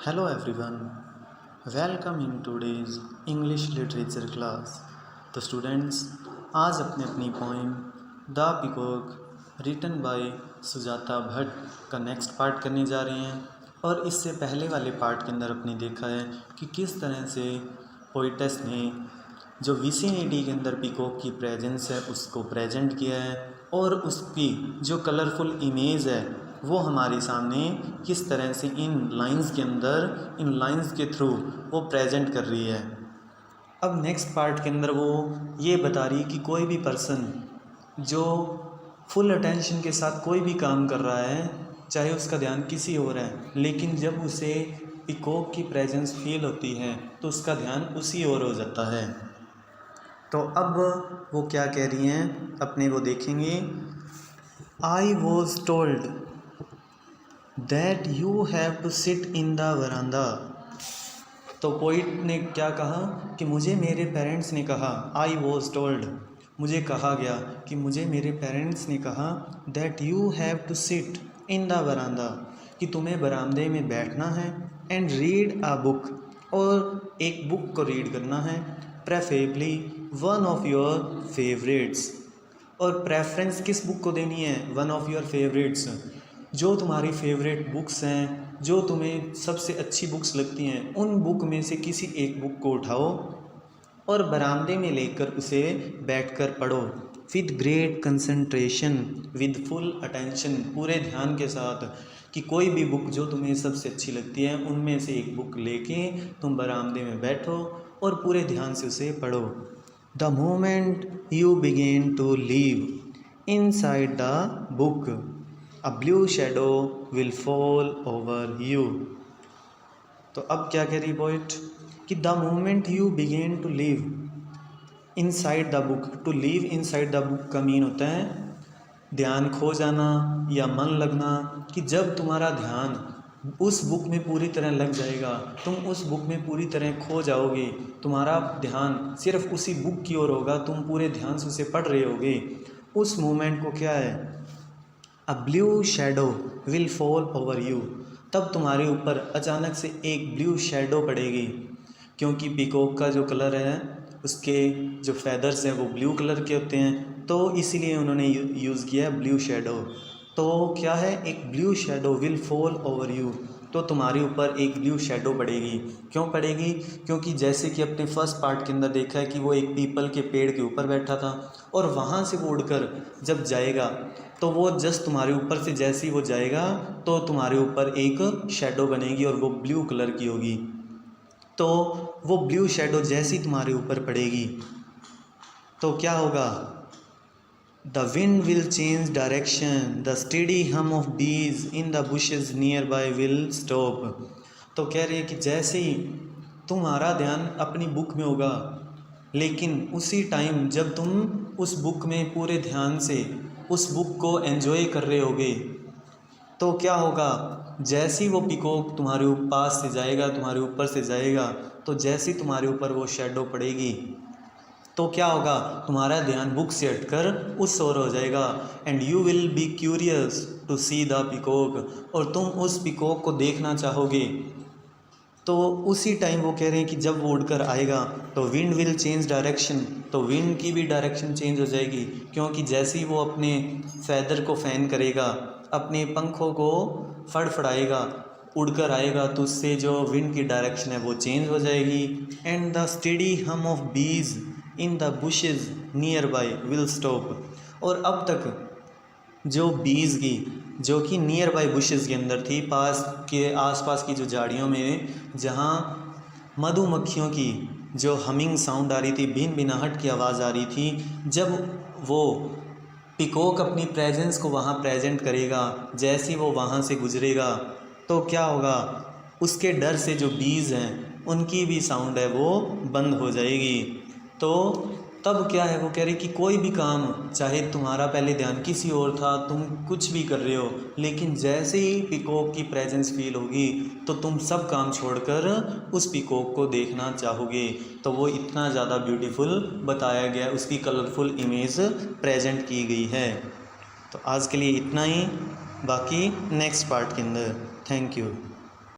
Hello everyone, welcome in today's English literature class. तो students आज अपने अपनी poem the peacock written by Sujata Bhatt का नेक्स्ट पार्ट करने जा रहे हैं। और इससे पहले वाले पार्ट के अंदर अपने देखा है कि किस तरह से पोइटस ने जो विसिनिटी के अंदर पीकॉक की प्रेजेंस है उसको प्रेजेंट किया है और उसकी जो कलरफुल इमेज है वो हमारे सामने किस तरह से इन लाइंस के अंदर इन लाइंस के थ्रू वो प्रेजेंट कर रही है। अब नेक्स्ट पार्ट के अंदर वो ये बता रही है कि कोई भी पर्सन जो फुल अटेंशन के साथ कोई भी काम कर रहा है, चाहे उसका ध्यान किसी और है, लेकिन जब उसे पीकॉक की प्रेजेंस फील होती है तो उसका ध्यान उसी ओर हो जाता है। तो अब वो क्या कह रही हैं अपने वो देखेंगे। I was told that you have to sit in the veranda. तो पोइट ने क्या कहा कि मुझे मेरे पेरेंट्स ने कहा, आई वॉज टोल्ड मुझे कहा गया कि मुझे मेरे पेरेंट्स ने कहा that you have to sit in the veranda, कि तुम्हें बरामदे में बैठना है, एंड रीड अ बुक, और एक बुक को रीड करना है, preferably one of your favourites, और प्रेफरेंस किस बुक को देनी है, वन ऑफ योर फेवरेट्स, जो तुम्हारी फेवरेट बुक्स हैं, जो तुम्हें सबसे अच्छी बुक्स लगती हैं, उन बुक में से किसी एक बुक को उठाओ और बरामदे में लेकर उसे बैठकर पढ़ो, with great concentration, with full attention, पूरे ध्यान के साथ, कि कोई भी बुक जो तुम्हें सबसे अच्छी लगती है उनमें से एक बुक लेके तुम बरामदे में बैठो और पूरे ध्यान से उसे पढ़ो। The moment you begin to live inside the book, a blue shadow will fall over you. तो अब क्या कह रही पोइट कि the moment you begin to live inside the book, to live inside the book का mean होता है ध्यान खो जाना या मन लगना, कि जब तुम्हारा ध्यान उस बुक में पूरी तरह लग जाएगा, तुम उस बुक में पूरी तरह खो जाओगे, तुम्हारा ध्यान सिर्फ उसी बुक की ओर होगा, तुम पूरे ध्यान से उसे पढ़ रहे होगे, उस मोमेंट को क्या है, a blue shadow will fall over you, तब तुम्हारे ऊपर अचानक से एक ब्लू शैडो पड़ेगी, क्योंकि पीकॉक का जो कलर है उसके जो फैदर्स हैं वो ब्लू कलर के होते हैं, तो इसीलिए उन्होंने यूज़ किया है ब्लू शैडो। तो क्या है, एक blue shadow will fall over you, तो तुम्हारे ऊपर एक ब्लू शैडो पड़ेगी। क्यों पड़ेगी? क्योंकि जैसे कि अपने फर्स्ट पार्ट के अंदर देखा है कि वो एक पीपल के पेड़ के ऊपर बैठा था और वहाँ से वो उड़कर जब जाएगा तो वो जस्ट तुम्हारे ऊपर से जैसे ही वो जाएगा तो तुम्हारे ऊपर एक शैडो बनेगी और वो ब्लू कलर की होगी। तो वो ब्लू शैडो जैसी तुम्हारे ऊपर पड़ेगी तो क्या होगा, the wind will change direction, the steady हम ऑफ बीज in the bushes near by will stop. तो कह रही है कि जैसे ही तुम्हारा ध्यान अपनी बुक में होगा, लेकिन उसी टाइम जब तुम उस बुक में पूरे ध्यान से उस बुक को एंजॉय कर रहे होगे, तो क्या होगा, जैसे ही वो पीकॉक तुम्हारे पास से जाएगा, तुम्हारे ऊपर से जाएगा, तो जैसे ही तुम्हारे ऊपर वो शैडो पड़ेगी तो क्या होगा, तुम्हारा ध्यान बुक से हटकर उस ओर हो जाएगा, and you will be curious to see the peacock, और तुम उस पीकॉक को देखना चाहोगे। तो उसी टाइम वो कह रहे हैं कि जब वो उड़कर आएगा तो विंड विल चेंज डायरेक्शन, तो विंड की भी डायरेक्शन चेंज हो जाएगी, क्योंकि जैसे ही वो अपने फैदर को फैन करेगा, अपने पंखों को फड़फड़ाएगा, उड़कर आएगा, तो उससे जो विंड की डायरेक्शन है वो चेंज हो जाएगी। एंड द स्टेडी हम ऑफ बीज in the bushes near by will stop, और अब तक जो बीज की जो कि नियर बाय बुशेस के अंदर थी, पास के आसपास की जो झाड़ियों में, जहाँ मधुमक्खियों की जो हमिंग साउंड आ रही थी, भिन भिनाहट की आवाज़ आ रही थी, जब वो पीकॉक अपनी प्रेजेंस को वहाँ प्रेजेंट करेगा, जैसे ही वो वहाँ से गुजरेगा तो क्या होगा, उसके डर से जो बीज हैं उनकी भी साउंड है वो बंद हो जाएगी। तो तब क्या है, वो कह रही कि कोई भी काम, चाहे तुम्हारा पहले ध्यान किसी और था, तुम कुछ भी कर रहे हो, लेकिन जैसे ही पीकॉक की प्रेजेंस फील होगी तो तुम सब काम छोड़कर उस पीकॉक को देखना चाहोगे। तो वो इतना ज़्यादा ब्यूटीफुल बताया गया, उसकी कलरफुल इमेज प्रेजेंट की गई है। तो आज के लिए इतना ही, बाकी नेक्स्ट पार्ट के अंदर। Thank you.